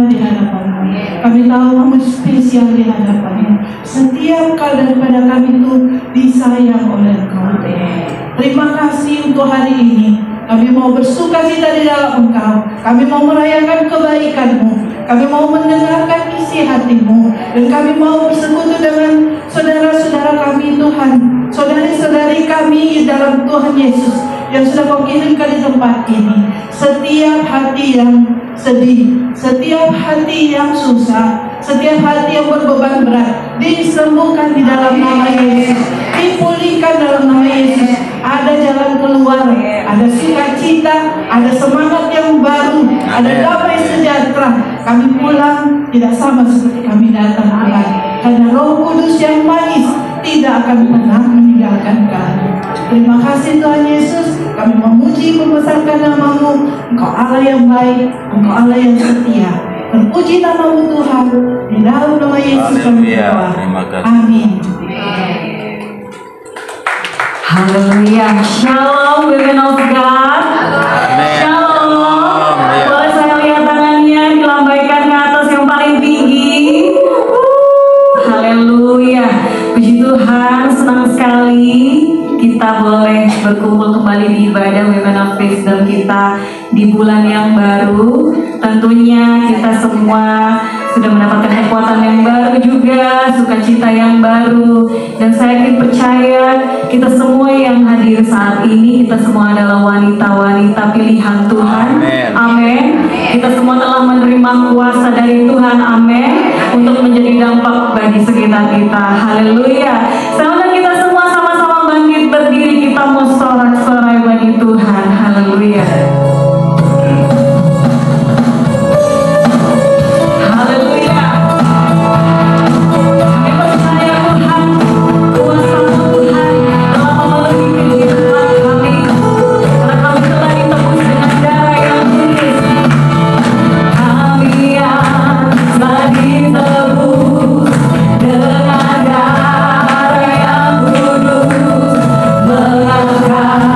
di hadapan-Mu. Kami tahu Kamu spesial di hadapan-Mu. Setiap keadaan pada kami itu disayang oleh Engkau. Terima kasih untuk hari ini. Kami mau bersuka cita di dalam Engkau. Kami mau merayakan kebaikan-Mu. Kami mau mendengarkan isi hati-Mu. Dan kami mau bersekutu dengan saudara-saudara kami Tuhan, saudari-saudari kami dalam Tuhan Yesus yang sudah Kau kirimkan di tempat ini. Setiap hati yang sedih, setiap hati yang susah, setiap hati yang berbeban berat, disembuhkan di dalam nama Yesus, dipulihkan dalam nama Yesus. Ada jalan keluar, ada sukacita, ada semangat yang baru, ada damai sejahtera. Kami pulang tidak sama seperti kami datang Tuhan, karena Roh Kudus yang manis tidak akan pernah meninggalkan kami. Terima kasih Tuhan Yesus. Kami memuji membesarkan nama-Mu. Engkau Allah yang baik, Engkau Allah yang setia. Terpuji nama-Mu Tuhan. Di dalam nama Yesus kami berdoa. Amin. Haleluya. Shalom, women of God. Shalom. Boleh saya lihat tangannya dilambaikan ke atas yang paling tinggi. Haleluya. Puji Tuhan, senang sekali kita boleh berkumpul kembali di ibadah Women of Wisdom kita di bulan yang baru. Tentunya kita semua sudah mendapatkan kekuatan yang baru juga, sukacita yang baru. Dan saya yakin percaya kita semua yang hadir saat ini, kita semua adalah wanita-wanita pilihan Tuhan. Amin. Kita semua telah menerima kuasa dari Tuhan. Amin. Untuk menjadi dampak bagi sekitar kita. Haleluya. Sama kita semua sama-sama bangkit berdiri, kita mau sorak-sorai bagi Tuhan. Haleluya. Dengan darah yang kudus mengangkat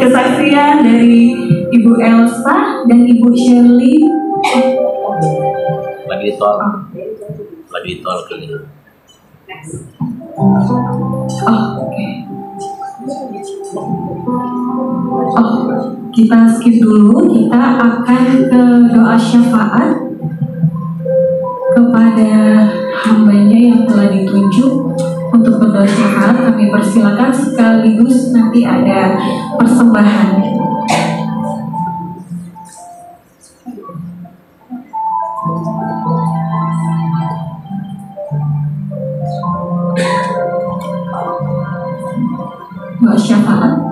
Kesaksian dari Ibu Elsa dan Ibu Shirley. Lagi di tol kali. Oke. Kita skip dulu. Kita akan ke doa syafaat kepada hambanya yang telah ditunjuk untuk berdoa syafaat. Kami persilakan, sekaligus nanti ada persembahan. Doa syafaat.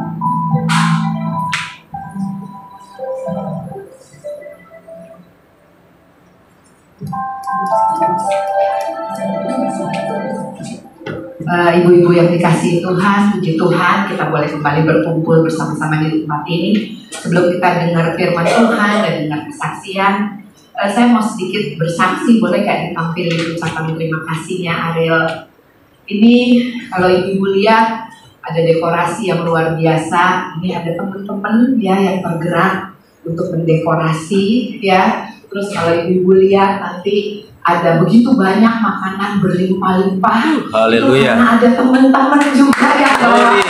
Ibu-ibu yang dikasihi Tuhan, puji Tuhan, kita boleh kembali berkumpul bersama-sama di tempat ini. Sebelum kita dengar firman Tuhan dan dengar kesaksian, saya mau sedikit bersaksi, boleh gak ditampilin ucapan terima kasihnya Ariel. Ini kalau ibu lihat ada dekorasi yang luar biasa. Ini ada teman-teman ya yang bergerak untuk mendekorasi ya. Terus kalau ibu lihat nanti ada begitu banyak makanan berlimpah-limpah. Haleluya. Karena ada teman-teman juga yang bawain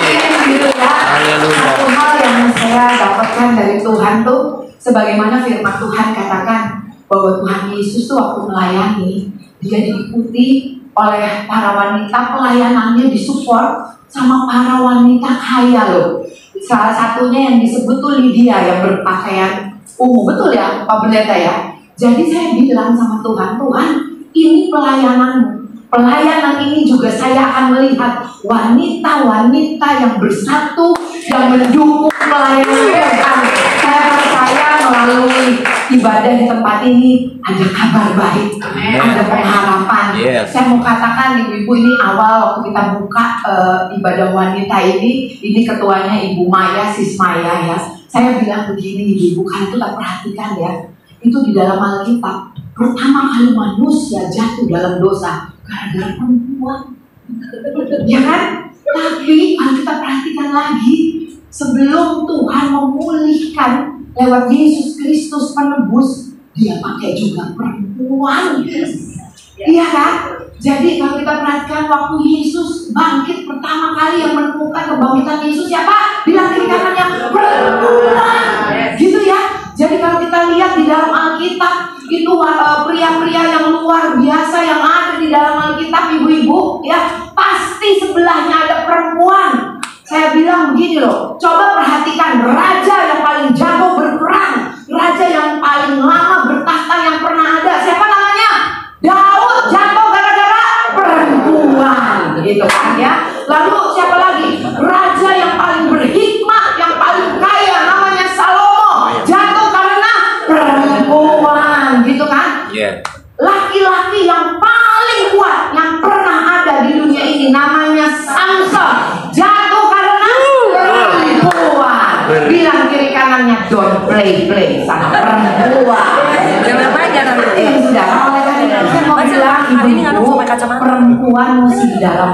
gitu ya. Haleluya. Satu hal yang saya dapatkan dari Tuhan tuh, sebagaimana firman Tuhan katakan bahwa Tuhan Yesus tuh waktu melayani, dia diikuti oleh para wanita, pelayanannya disupport sama para wanita kaya loh. Salah satunya yang disebut tuh Lydia yang berpakaian ungu, betul ya Pak Pendeta ya. Jadi saya bilang sama Tuhan, Tuhan ini pelayananmu. Pelayanan ini juga saya akan melihat wanita-wanita yang bersatu, yang mendukung pelayanan Tuhan. Saya percaya melalui ibadah di tempat ini ada kabar baik, ada pengharapan. Yes. Saya mau katakan ibu-ibu, ini awal waktu kita buka ibadah wanita ini ketuanya Ibu Maya, Sis Maya ya. Saya bilang begini, ibu-ibu, kalian tuh tak perhatikan ya. Itu di dalam Alkitab, pertama kali manusia jatuh dalam dosa gara-gara perempuan, ya kan? Tapi kalau kita perhatikan lagi, sebelum Tuhan memulihkan lewat Yesus Kristus penebus, dia pakai juga perempuan, iya kan? Jadi kalau kita perhatikan waktu Yesus bangkit pertama kali, yang menemukan kebangkitan Yesus siapa? Bilang kiri kanannya perempuan, gitu ya. Jadi kalau kita lihat di dalam Alkitab itu pria-pria yang luar biasa yang ada di dalam Alkitab, ibu-ibu ya, pasti sebelahnya ada perempuan. Saya bilang begini loh, coba perhatikan raja yang paling jago berperang, raja yang paling lama bertahta yang pernah ada, siapa namanya? Daud, jatuh gara-gara perempuan, gitu kan ya. Lalu siapa lagi? Raja yang paling berhikmat, yang paling kaya, namanya Salomo, jatuh karena perempuan, gitu kan? Yeah. Laki-laki yang paling kuat yang pernah ada di dunia ini namanya Samson, jatuh karena perempuan. Bilang kiri kanannya, don't play sama perempuan. Jangan jangan. Sudah, oleh karena itu saya mau bilang ibu-ibu, perempuan mesti di dalam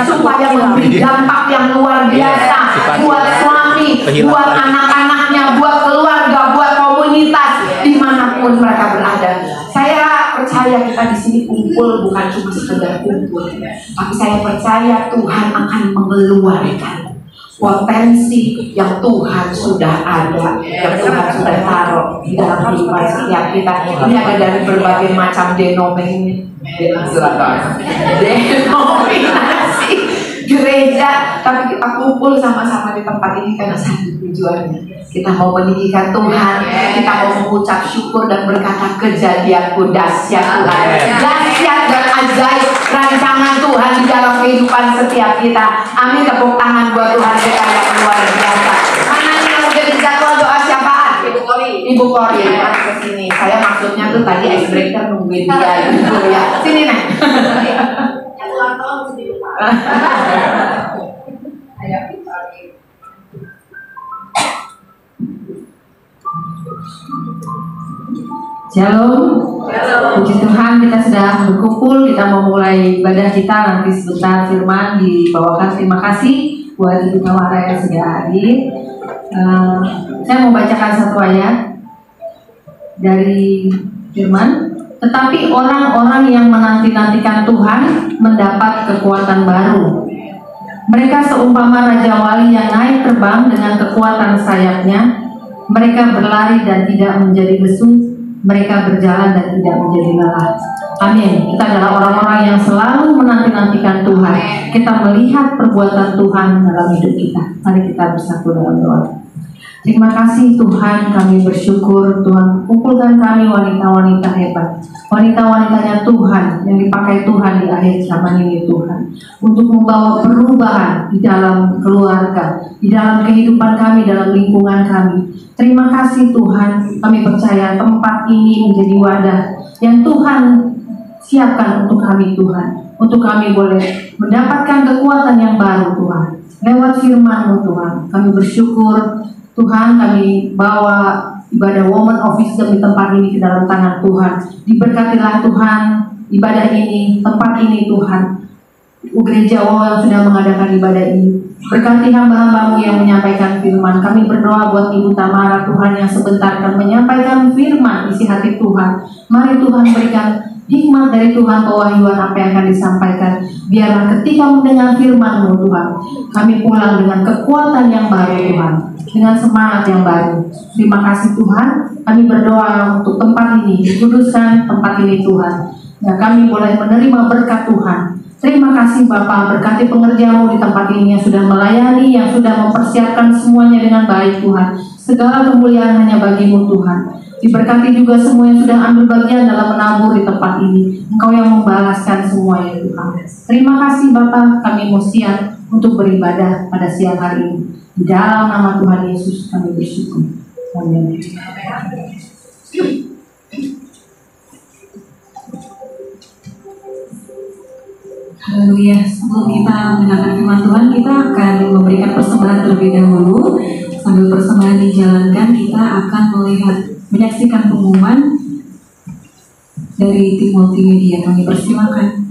supaya memberi dampak yang luar biasa buat suami, buat anak-anaknya, buat keluarga, buat komunitas dimanapun mereka berada. Saya percaya kita di sini kumpul bukan cuma sekedar kumpul, tapi saya percaya Tuhan akan mengeluarkan potensi yang Tuhan sudah ada, yang Tuhan sudah taruh di dalam kehidupan setiap kita. Ini ada dari berbagai macam denominasi gereja, tapi kita kumpul sama-sama di tempat ini karena satu tujuannya. Kita mau meninggikan Tuhan, kita mau mengucap syukur dan berkata kejadianku dahsyat Tuhan, dahsyat dan ajaib rancangan Tuhan di dalam kehidupan setiap kita. Amin, tepuk tangan buat Tuhan kita yang luar biasa. Mana nih yang jadi jadwal doa syafaat? Ibu Kori, mari ke sini. Saya maksudnya tuh tadi ice breaker nungguin dia gitu ya. Sini nih. Shalom. Puji Tuhan, kita sudah berkumpul. Kita mau mulai ibadah kita. Nanti sebentar firman dibawakan. Terima kasih buat Ibu Tamara yang sudah hadir. Saya mau bacakan satu ayat dari firman. Tetapi orang-orang yang menanti-nantikan Tuhan mendapat kekuatan baru. Mereka seumpama raja wali yang naik terbang dengan kekuatan sayapnya. Mereka berlari dan tidak menjadi lesu. Mereka berjalan dan tidak menjadi lelah. Amin. Kita adalah orang-orang yang selalu menanti-nantikan Tuhan. Kita melihat perbuatan Tuhan dalam hidup kita. Mari kita bersatu dalam doa. Terima kasih Tuhan, kami bersyukur Tuhan kumpulkan kami wanita-wanita hebat, wanita-wanitanya Tuhan yang dipakai Tuhan di akhir zaman ini Tuhan, untuk membawa perubahan di dalam keluarga, di dalam kehidupan kami, dalam lingkungan kami. Terima kasih Tuhan, kami percaya tempat ini menjadi wadah yang Tuhan siapkan untuk kami Tuhan, untuk kami boleh mendapatkan kekuatan yang baru Tuhan, lewat firman-Mu Tuhan. Kami bersyukur Tuhan, kami bawa ibadah Women of Wisdom di tempat ini ke dalam tangan Tuhan. Diberkatilah Tuhan ibadah ini, tempat ini Tuhan. Gereja yang sudah mengadakan ibadah ini. Berkati hamba-hamba-Mu yang menyampaikan firman. Kami berdoa buat Ibu Tamara Tuhan yang sebentar akan menyampaikan firman isi hati Tuhan. Mari Tuhan berikan hikmat dari Tuhan, pewahyuan apa yang akan disampaikan. Biarlah ketika mendengar firman-Mu Tuhan, kami pulang dengan kekuatan yang baru Tuhan, dengan semangat yang baru. Terima kasih Tuhan. Kami berdoa untuk tempat ini, dikuduskan tempat ini Tuhan, ya kami boleh menerima berkat Tuhan. Terima kasih Bapa, berkati pengerja-Mu di tempat ini yang sudah melayani, yang sudah mempersiapkan semuanya dengan baik Tuhan. Segala kemuliaan hanya bagi-Mu Tuhan. Diberkati juga semua yang sudah ambil bagian dalam menabur di tempat ini. Engkau yang membalaskan semuanya Tuhan. Terima kasih Bapa, kami mau siap untuk beribadah pada siang hari ini. Di dalam nama Tuhan Yesus kami bersyukur. Amin. Haleluya. Sebelum kita mendengarkan firman Tuhan, kita akan memberikan persembahan terlebih dahulu. Sambil persembahan dijalankan, kita akan menyaksikan pengumuman dari tim multimedia. Kami persilakan.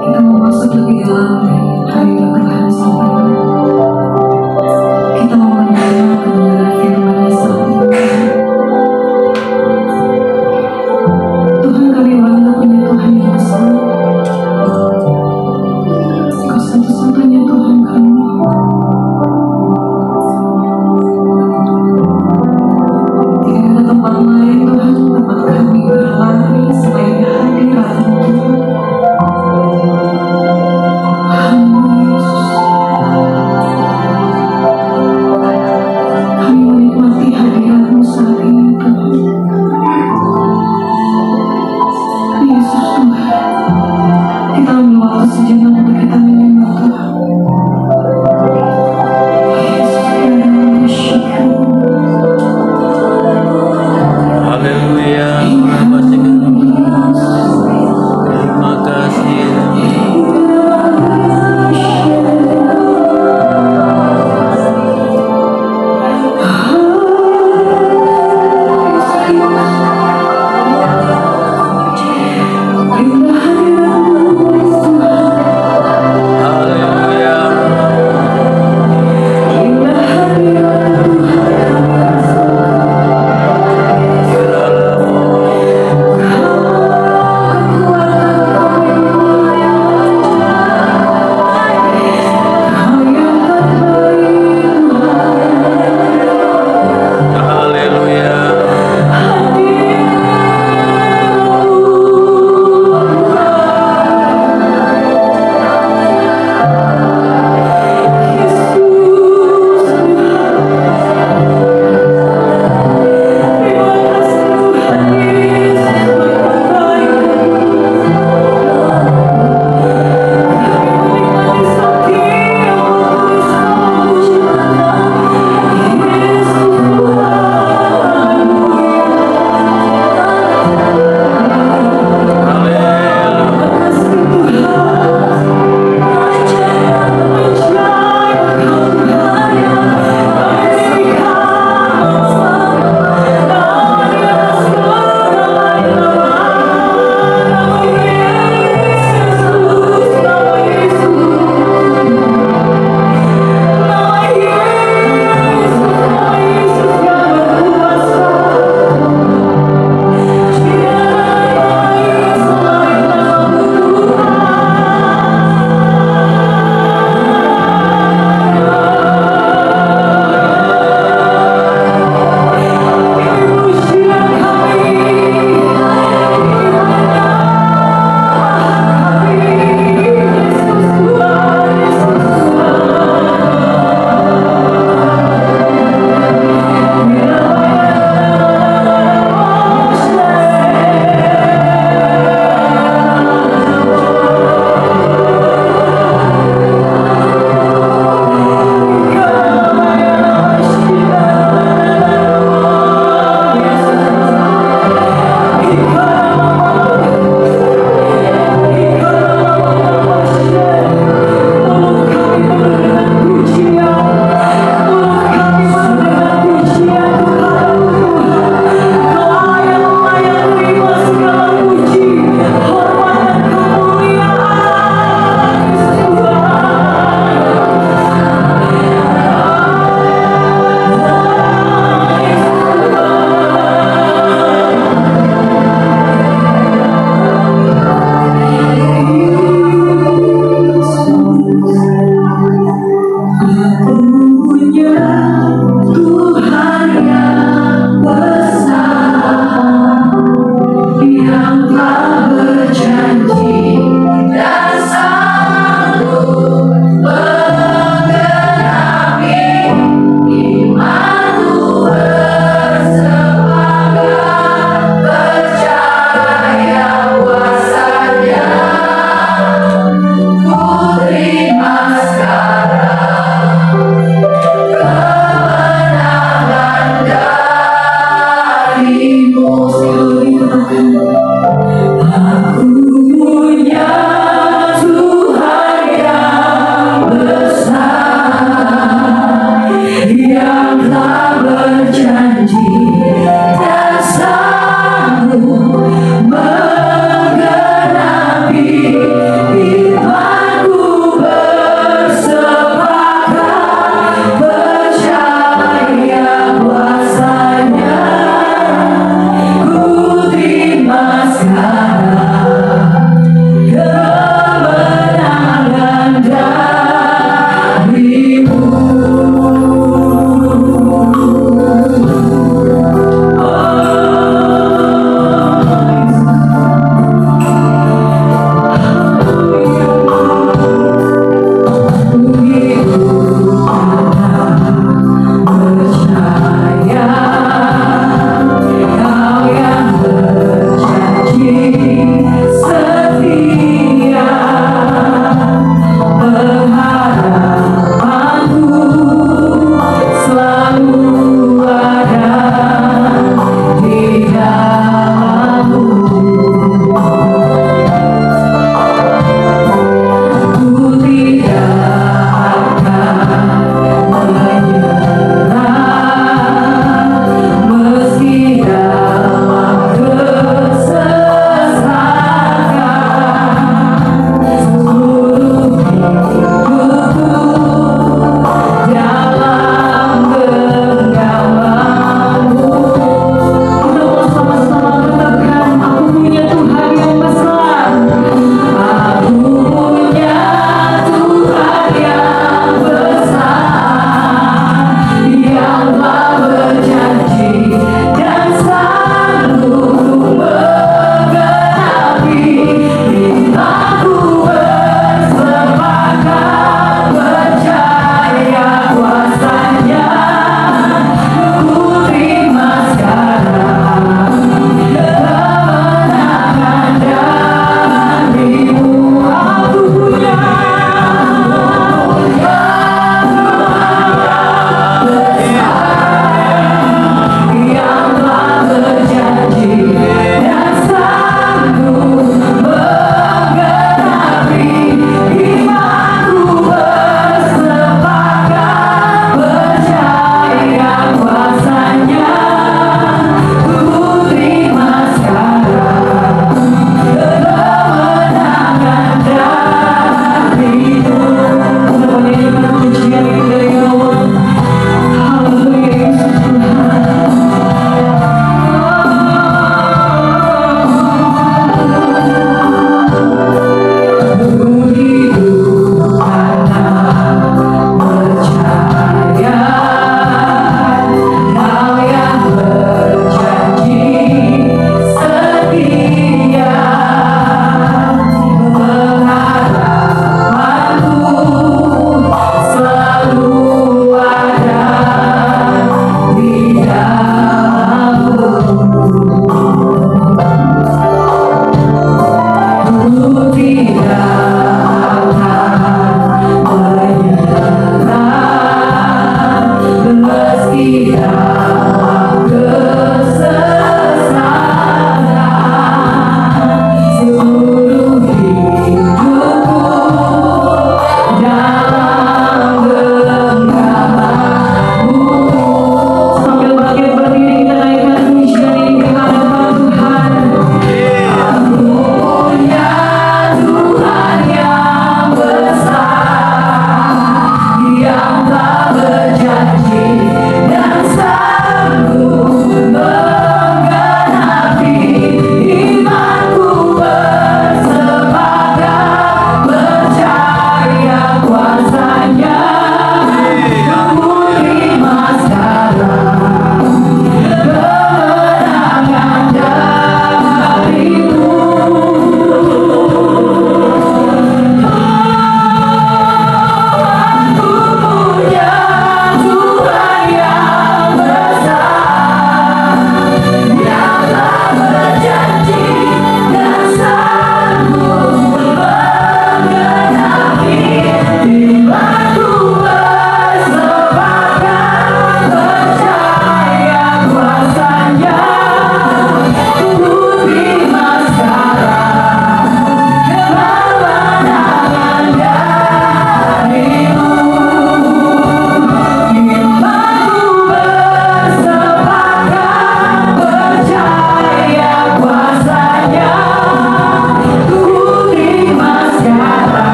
Kita mau masuk lebih dalam hari